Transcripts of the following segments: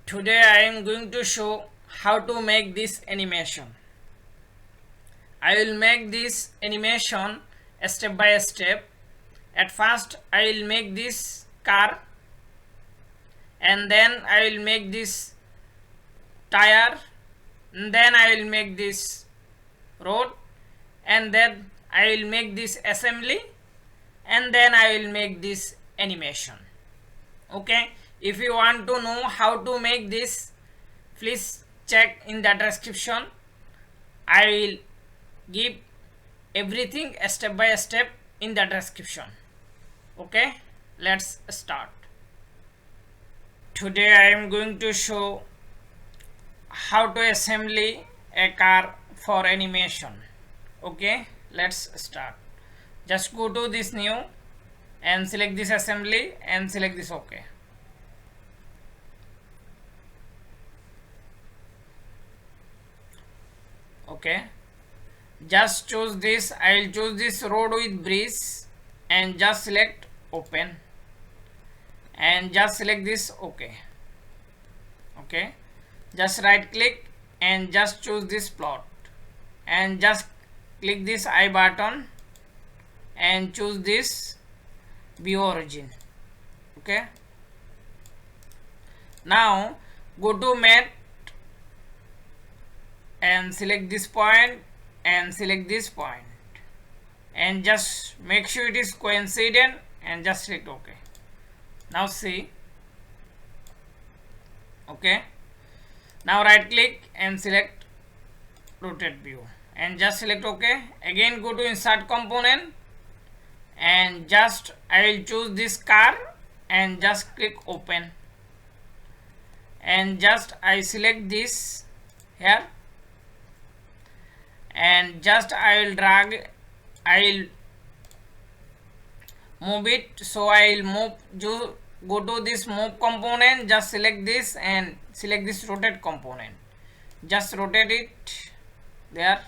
Today I am going to show how to make this animation. I will make this animation step by step. At first I will make this car, and then I will make this tire, and then I will make this road, and then I will make this assembly, and then I will make this animation. Okay, if you want to know how to make this, please check in the description. I will give everything step by step in the description. Okay, let's start. Today I am going to show how to assembly a car for animation. Okay, let's start. Just go to this new and select this assembly and select this OK. Okay, just choose this. I will choose this road with bridge and just select open and just select this OK. Okay, just right click and just choose this plot and just click this I button and choose this view origin. Okay, now go to matte and select this point and select this point and just make sure it is coincident and just select OK. Now see. Okay, now right click and select rotate view and just select OK. Again go to insert component and just I will choose this car and just click open and just I select this here and just I will drag, I will move it. So I will move, go to this move component, just select this and select this rotate component, just rotate it there.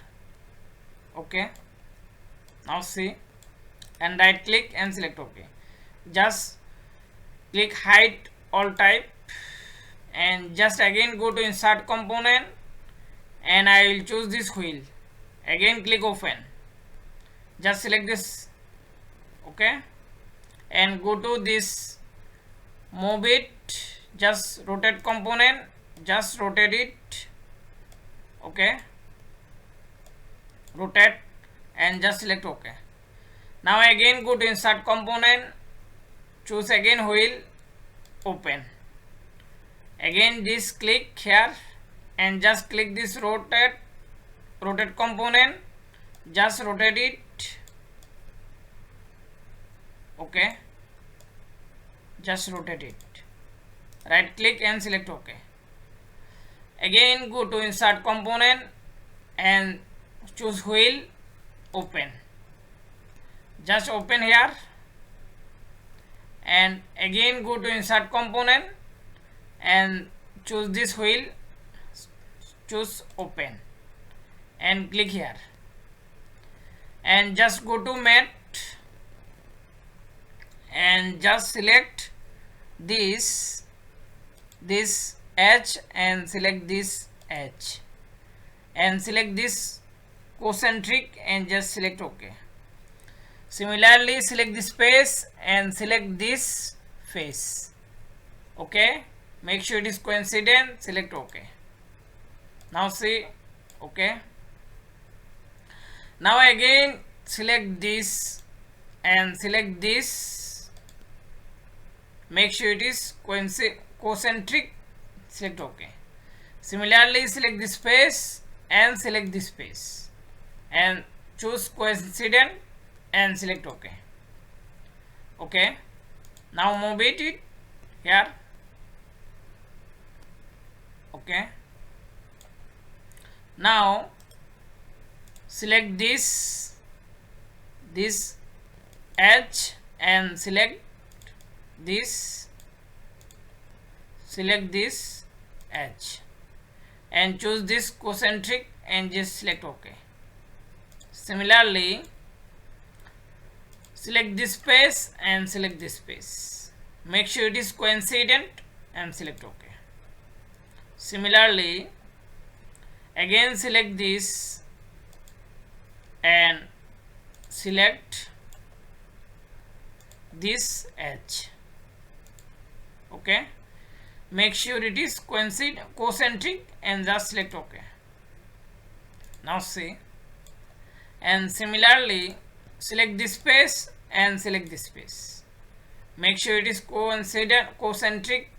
Okay, now see and right click and select OK. Just click hide all type and just again go to insert component and I will choose this wheel. Again click open, just select this. Okay, and go to this move it, just rotate component, just rotate it. Okay, rotate and just select OK. Now again go to insert component, choose again wheel, open. Again this click here and just click this rotate component, just rotate it. Okay, just rotate it, right click and select OK. Again go to insert component and choose wheel, open, just open here and again go to insert component and choose this wheel, choose open and click here and just go to matte and just select this edge and select this edge and select this concentric and just select OK. Similarly select this face and select this face. Okay, make sure it is coincident, select OK. Now see. Okay, now again select this and select this, make sure it is concentric, select OK. Similarly select this face and select this face and choose coincident and select OK. Okay, now move it here. Okay, now select this edge and select this edge and choose this concentric and just select OK. Similarly select this face and select this face, make sure it is coincident and select OK. Similarly, again select this and select this edge. Okay, make sure it is concentric and just select OK. Now see, and similarly select this space and select this space. Make sure it is concentric,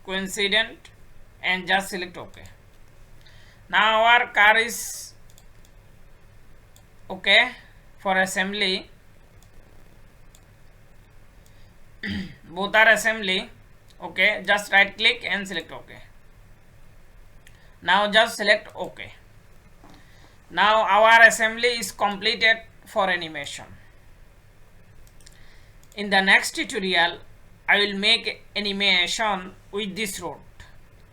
coincident, and just select OK. Now our car is OK for assembly. Both are assembly. Okay, just right click and select OK. Now just select OK. Now our assembly is completed for animation. In the next tutorial, I will make animation with this road.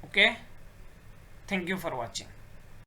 Okay, thank you for watching.